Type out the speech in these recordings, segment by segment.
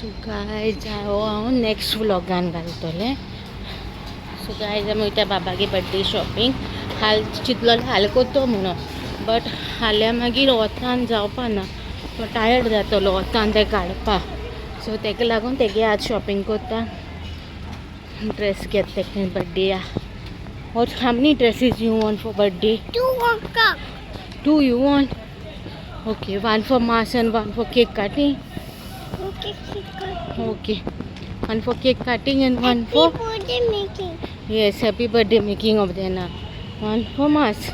So guys हांव next व्लॉगान घालतलें. So guys आमी वयता बाबागे बर्थडे शॉपिंग. हाल चिंतलोलें हाल कोतो म्हणून, बट हाल्या मागीर वतान जावपा ना. तो टायर्ड जातलो वतान तें काडपा. सो तेका लागून तेगे आज शॉपिंग कोत्ता. ड्रेस घेत तेका बर्थडे या. What, how many dresses you want for birthday? Two you want? Okay, one for mass and one for cake cutting. Okay, one for cake cutting and one for birthday making. yes, happy birthday making of them. One for mass.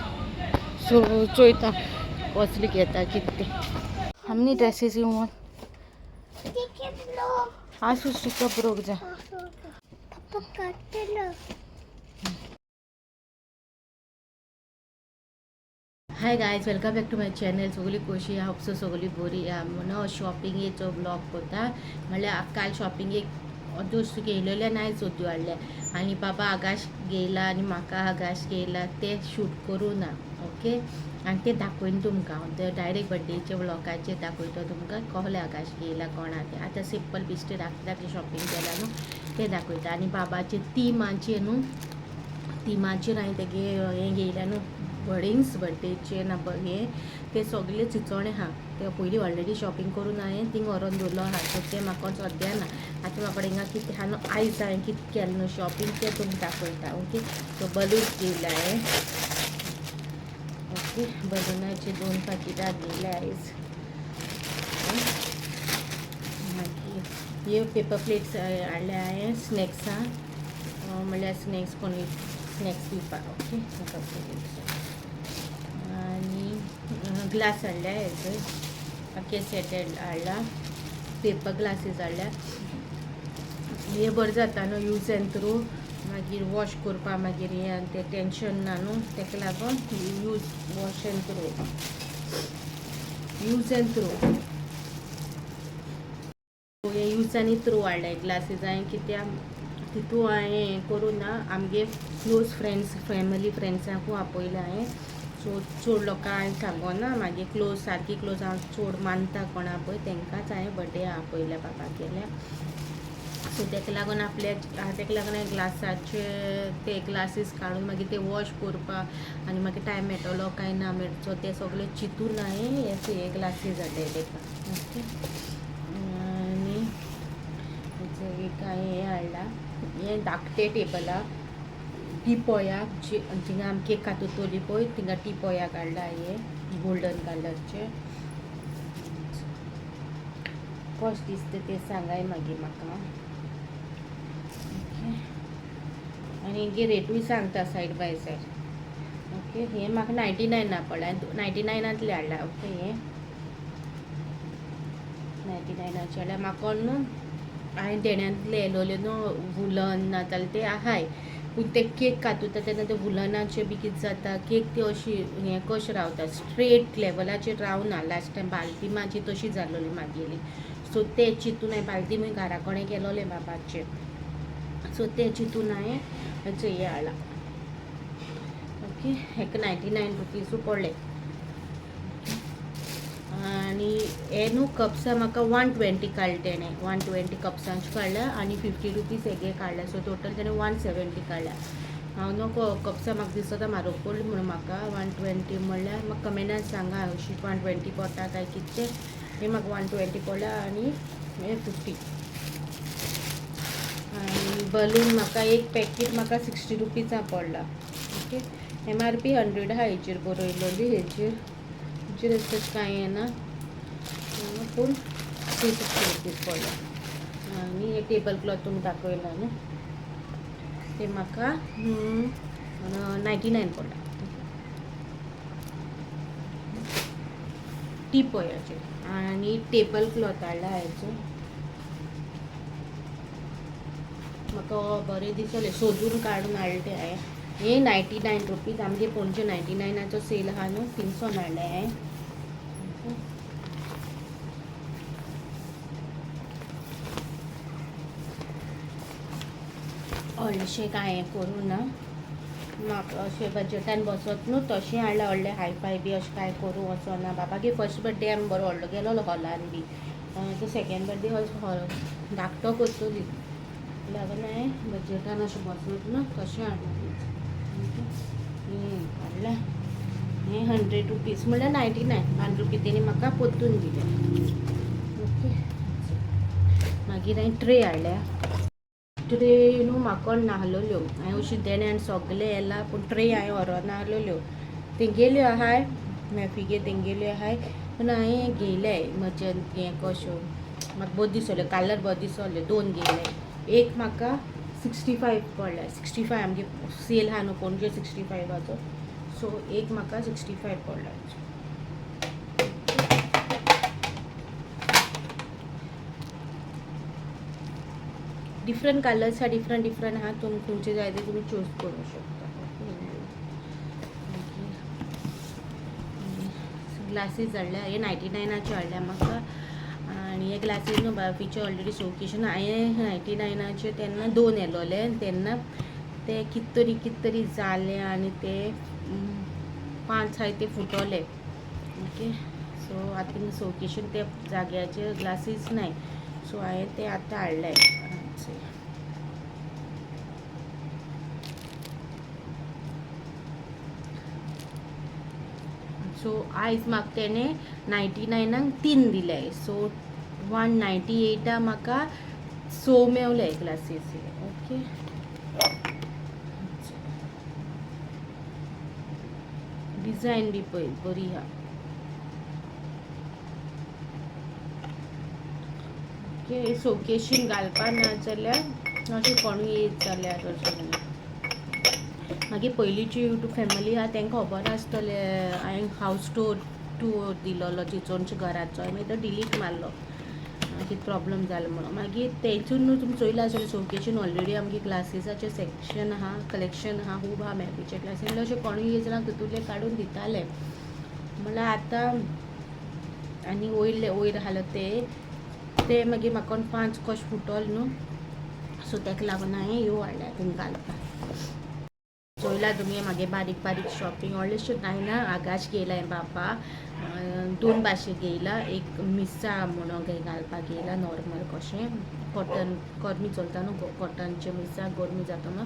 So choita costly घेता कितले. How many dresses you want? आसू sticker broke जा. Papa cut. Hi guys, welcome back to my channel. सगळी कशी हांव सगळी बरी या. म्हणून शॉपिंगेचो ब्लॉग करता. म्हणल्यार काल शॉपिंगेक अदूस गेलेले नाय सोद्यो हाडले आनी बाबा आकाश गेला आनी म्हाका आकाश गेला ते शूट करूं ना. ओके, आनी ते दाखयन तुमकां हांव ते डायरेक्ट बर्थडेचे व्लॉगाचेर दाखयता तुमकां कहले आकाश गेला कोणा ते. आतां सिंपल बिश्टें धाकटें शॉपिंग केला न्हू ते दाखयता. आनी बाबाचे तिमाचेर न्हू, तिमाचेर हांवें तेगे हें घेयल्या न्हू वडिंग्स बर्थडेचे ना हे ते सगळे चिचोणे आहा. ते पयलीं ऑलरेडी शॉपिंग करून हांवें थिंग व्हरोन दवरलो आहा. सो ते म्हाका सद्या ना. आतां म्हाका हिंगा कितें आहा न्हू आयज हांवें कितें केलें न्हू शॉपिंग तें तुमकां दाखयता. ओके, सो बलून्स घेयला हांवें. ओके, बलूनाचे 2 पाकिटां घेयल्या आयज. मागीर ह्यो पेपर प्लेट्स हाडल्या हांवें स्नॅक्सां, म्हणल्यार स्नॅक्स कोणी स्नॅक्स दिवपाक. ओके, पेपर प्लेट्स आनी ग्लास हाडल्या हेजो ओके सेट हाडला. पेपर ग्लासीस हाडल्या. हे बरें जाता न्हू यूज एंड थ्रू. मागीर वॉश करपा मागीर हें आनी तें टेंशन ना न्हू. तेका लागून use wash end through use end through हे यूज आनी थ्रू हाडले ग्लासीस. हांवें कित्याक तितू हांवें हें करूं ना. आमगे क्लोज फ्रेंड्स फॅमिली फ्रेंड्सांकूय आपयल्या हांवें. सो चड लोकां हांवें सांगोना. मागीर क्लोज सारकी क्लोज हांव चड मानता कोणा पळय तेंकांच हांवें बर्थडे आपयल्या बाबा केल्या. सो तेका लागून तेका लागून हांवें ग्लासाचे ते ग्लासीस काडून मागीर ते वॉश करपा आनी मागीर टायम मेळटलो काय ना मेळचो ते सगळे चिंतून हांवें हे ग्लासीस हाडले तेका. ओके, आनी एक हांवें हें हाडला हें धाकटें टेबलां टिपोया थिंगा आमी केक कातूतली पळय थिंगा टिपोया काडला हे गोल्डन कलरचे. कशें दिसता ते सांगाय मागीर म्हाका. ओके, आनी हेंगे रेटूय सांगता सायड बाय सायड. ओके, हें म्हाका 99 पडला. 99तले हाडला. ओके, हें 99चे हाडल्या. म्हाका न्हू हांवें देण्यांतले येलोले न्हू वुलन नाताले ते आहाय. पूण ते केक कातूता तेन्ना ते वुलनाचे बी कितें जाता केक ती अशी हें कशें रावता स्ट्रेट लेवलाचेर रावना. लास्ट टायम बालती म्हाजी तशी जाल्ली म्हागेली. सो ते चिंतून हांवें बालती मागीर घरा कोणे गेलोले बाबाचे. सो ते चिंतून हांवें हेचो हें हाडला. ओके, हेका 99 रुपीजू पडले. आनी हे न्हू कप्सां म्हाका 120 काडले तेणें. 120 कप्सांचे काडल्या आनी 50 रुपीज हेगे काडल्या. सो टोटल तेणें 170 काडल्या. हांव नको कप्सां म्हाका दिसता म्हारग पडली म्हणून म्हाका 120 म्हणल्यार म्हाका कमेंटान सांगा अशी 120 पडटा काय कितें तें. हे म्हाका 120 पडल्या आनी हे 50. आनी बलून म्हाका एक पॅकेट म्हाका 60 रुपीजां पडला. ओके, MRP 100 आहा हेचेर बरयलोली. हेचेर तशें कांय येना पूण 360 रुपीज पडला. आनी हे टेबल क्लॉथ तुमकां दाखयला न्हू ते म्हाका 99 पडला. टिपोयाचे आनी टेबल क्लॉथ हाडला हेचो. म्हाका बरें दिसले सोदून काडून हाडले ते हांवें. हे 99 रुपीज आमगे पणजे 99चो सेल आहा न्हू थिंगसून हाडले हांवें. व्हडलेशें कांय हें करूं ना. म्हाका अशें बजटान बसत न्हू तशें हाडलां. व्हडलें हाय फाय बी अशें कांय करूं वचना. बाबागे फर्स्ट बर्थडे आमी बरो व्हडलो गेलोलो हॉलान बी. तो सेकंड बर्थडे हो धाकटो करतली लागून हांवें बजेटान अशें बसत ना तशें हाडलें हाडलें हें 100 रुपीज म्हणल्यार 99 1 रुपी तेणी म्हाका परतून दिलें ओके. मागीर हांवें ट्रे हाडल्या ट्रे न्हू म्हाका नाहल्यो हांवें अशी देण्यान सगळे येला पूण ट्रे हांवें व्हरोन नाहल्यो तेंगेल्यो आहाय मॅफिगे तेंगेल्यो आहाय पूण हांवें घेयले म्हजें हें कशें म्हाका बरो दिसले कलर बरो दिसले 2 घेयले एक म्हाका 65 पडले 65 आमगे सेल आहा न्हू पणजे 65 सो एक म्हाका 65 पडले. डिफरंट कलर्स आहा डिफरंट आहा तुमकां खंयचे जाय ते तुमी चूज करूंक शकता. ग्लासीस हाडल्या हे 99चे हाडल्या म्हाका आनी हे ग्लासीस न्हू बार्फीचे ऑलरेडी सोकेशन हांवें 99चे तेन्ना 2 येलोले तेन्ना ते कित तरी जाले आनी ते 5 आहाय ते फुटोले ओके. सो आतां सोकेशन ते जाग्याचे ग्लासीस नाय सो हांवें ते आतां हाडले. सो आयज म्हाका तेणे 99क 3 दिले सो 198 म्हाका 6 मेवले ग्लासीस ओके. डिझायन बी पळय बरी आहा ओके. सोकेशीन घालपा ना जाल्यार अशें कोणूय येत जाल्यार अशें मागीर पयलींची यूट्यूब फॅमिली आहा तांकां खबर आसतलें हांवें हावज टूर दिलोलो चिचोणच्या घराचो हांवें तो डिलीट मारलो कितें प्रॉब्लम जालो म्हणून मागीर तेतून न्हू तुमी चोयलां आसतलें सोकेशीन ऑलरेडी आमगे ग्लासीसाचें सेक्शन आहा कलेक्शन आहा खूब आहा मॅफीचे ग्लासीस म्हणल्यार अशें कोणूय येयत जाल्यार तितूंतले काडून दिताले म्हणल्यार आतां आनी वयर आसले ते मागीर म्हाका 5 कशें फुटोले न्हू सो ताका लागून हांवें ह्यो हाडल्या थिंगा घालपाक. चोयला तुमी मागे बारीक शॉपिंग व्हडलेशें कांय ना आगाश घेयला हांवें बापा 2 भाशे घेयला एक मिसा म्हणून घालपाक घेयला नॉर्मल कशें कॉटन गरमी चलता न्हू कॉटनचे मिसा गरमी जाता न्हू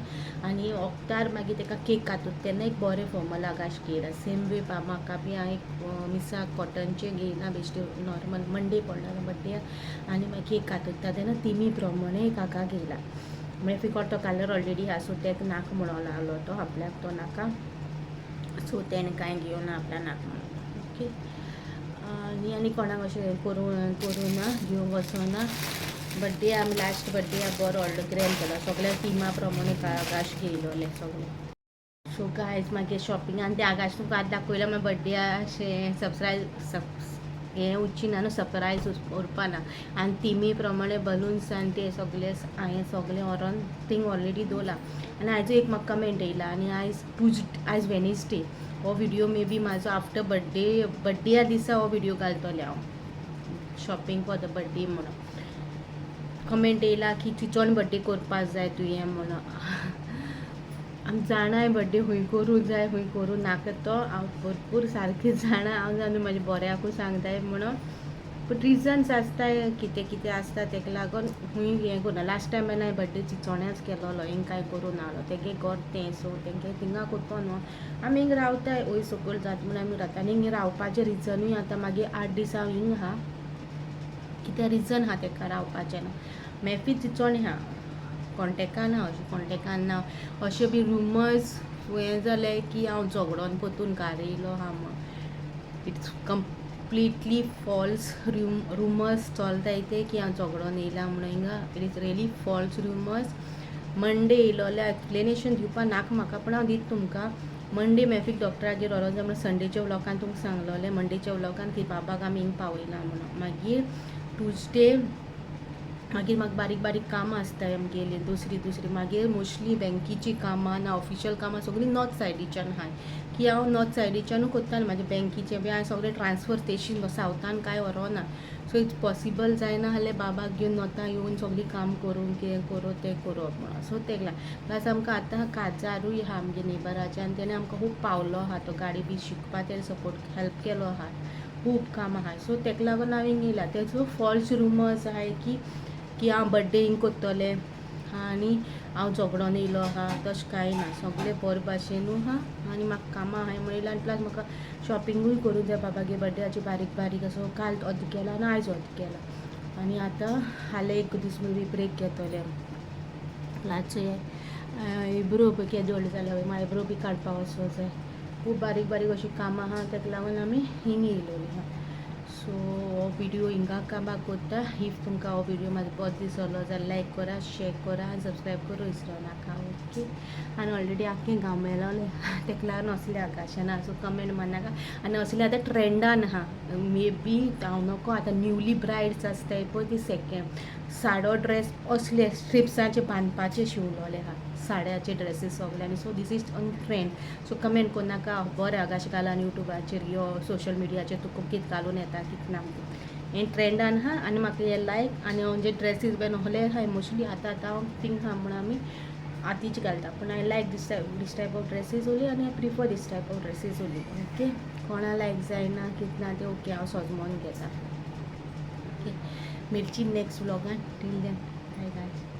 आनी वखदार मागीर ताका केक कातूंक तेन्ना एक बरें फॉर्मल आगाश घेयला सेम वे म्हाका बी हांवें एक मिसा कॉटनचे घेयला बेश्टे नॉर्मल मंडे पडला बड्डे आनी मागीर केक कातूंता तेन्ना तिमी प्रमाणे एक आगा घेयला म्हणजे फिकट तो कलर ऑलरेडी आहा सो तेका नाका म्हणून लागलो तो आपल्याक तो नाका सो तेणें कांय घेवन आपल्या नाका म्हणून ओके. आनी कोणाक अशें करूं ना घेवंक वचोना बड्डे आमी लास्ट बड्डे बरो व्हडलो ग्रँड केलो सगळ्या टिमा प्रमाणे आगाश घेयलोले सगळे. सो गायज मागीर शॉपिंगान ते आगाश तुमकां आतां दाखयला मागीर बड्डे अशें सरप्रायज हें उरची ना न्हू सरप्रायज उरपा ना आनी तिमी प्रमाणे बलून्स आनी ते सगळे हांवें सगळें व्हरोन थिंग ऑलरेडी दवरला आनी आयज एक म्हाका कमेंट येयला आनी आयज वेनिसडे हो व्हिडियो मे बी म्हाजो आफ्टर बड्डे दिसा हो व्हिडियो घालतलें हांव शॉपिंग फॉर द बड्डे म्हणून कमेंट येयला की चिचोण बड्डे करपाक जाय तुवें म्हणून आमी जाणाय बड्डे हूंय करूं जाय हूंय करूं नाका तो हांव भरपूर सारकें जाणा हांव आनी म्हाज्या बऱ्याकूय सांगताय म्हणून पूण रिजन्स आसताय कितें आसता ताका लागून हूंय हें करना लास्ट टायम हांवें बड्डे चिचोण्याच केलोलो हिंग कांय करूं नाहलो तेगे घर तें सो तेंगे थिंगा करपा न्हू आमी हिंग रावताय वयर सकयल जाता म्हण आमी रावता आनी हिंग रावपाचें रिजनूय आतां मागीर 8 दीस हांव हिंग आहा कितें रिजन आहा ताका रावपाचें ना मॅफी चिचोण आहा कॉन्टेक्टान ना अशें कॉन्टेक्टान ना अशें बी रुमर्स हें जाले की हांव झगडोन परतून घरा येयलो आहा म्हण इट्स कंप्लिटली फॉल्स रुमर्स चलताय ते की हांव झगडोन येयला म्हणून हिंगा it is really false rumours मंडे येयलोले एक्सप्लेनेशन दिवपा नाका म्हाका पूण हांव दिता तुमकां मंडे मॅफीक डॉक्टरागेर व्हरोन जाय म्हणून संडेच्या व्लॉगान तुमकां सांगलोलें मंडेच्या व्लॉगान की बाबाक आमी हिंग पावयला म्हणून मागीर ट्युजडे मागीर म्हाका बारीक कामां आसताय आमगेली दुसरी मागीर मोस्टली बँकीची कामां ना ऑफिशियल कामां सगळीं नॉर्थ सायडीच्यान आहाय की हांव नॉर्थ सायडीच्यानूच कोत्ता म्हाजे बँकीचे बी हांवें सगळें ट्रान्सफर स्टेशन सावथान कांय व्हरोना सो इट्स पॉसिबल जायना जाल्यार बाबाक घेवन नॉर्थां येवन सगळीं काम करूंक कितें करूं तें करप म्हणून सो तेका लागून प्लस आमकां आतां काजारूय आहा आमगे नेबराचे आनी तेणें आमकां खूब पावलो आहा तो गाडी बी शिकपा तेणें सपोर्ट हेल्प केलो आहा खूब काम आहा सो तेका लागून हांवें येयला तेचो फॉल्स रुमर्स आहाय की हांव बड्डे हिंग कोत्तोलें आनी हांव झगडोन येयलो आहा तशें कांय ना सगळें बरे भाशेनू आहा आनी म्हाका कामां आहाय म्हणून येयला आनी प्लस म्हाका शॉपिंगूय करूंक जाय बाबागे बड्डेची बारीक बारीक असो काल अर्द केला आनी आयज अर्द केला आनी आतां हालें एक दीस मुवी ब्रेक घेतोलें रातचो आयब्रो पळय केदो व्हडले जाल्या मागीर आयब्रो बी काडपाक वचूंक जाय खूब बारीक बारीक अशीं कामां आहा तेका लागून आमी हिंग येयलोलीं आहा सो हो विडियो हिंगा काबार कोत्ता इफ तुमकां हो विडियो म्हाजो बरो दिसलो जाल्यार लायक करा शेअर करा आनी सबस्क्रायब करूं विसरो नाका ओके आनी ऑलरेडी आख्खें गांव मेलोलें तेका लागून असलें आकाशाना सो कमेंट मारनाका आनी असलें आतां ट्रेंडान आहा मे बी हांव नोको आतां न्यूली ब्रायड्स आसताय पळय ती सेकेंड साडो ड्रेस असले स्ट्रिप्साचे बांदपाचे शिवलोले आहा साड्याचे ड्रेसीस सगळे आनी so this is on trend so comment कोर नाका बरें आकाश घाला युट्यूबाचेर यो सोशल मिडियाचेर तुका कितें घालून येता कितें ना हें ट्रेंडान आहा आनी म्हाका हें लायक आनी हांव जे ड्रेसीस बीन असले हाय मोस्टली आतां हांव थिंक आहा म्हणून आमी आतीच घालता पूण I like this type of dresses ओली आनी I prefer this type of dresses okay ओके कोणा लायक जायना कितें ना तें ओके हांव सोजमोन घेता ओके मिरची नेक्स्ट व्लॉगान टील देन बाय बाय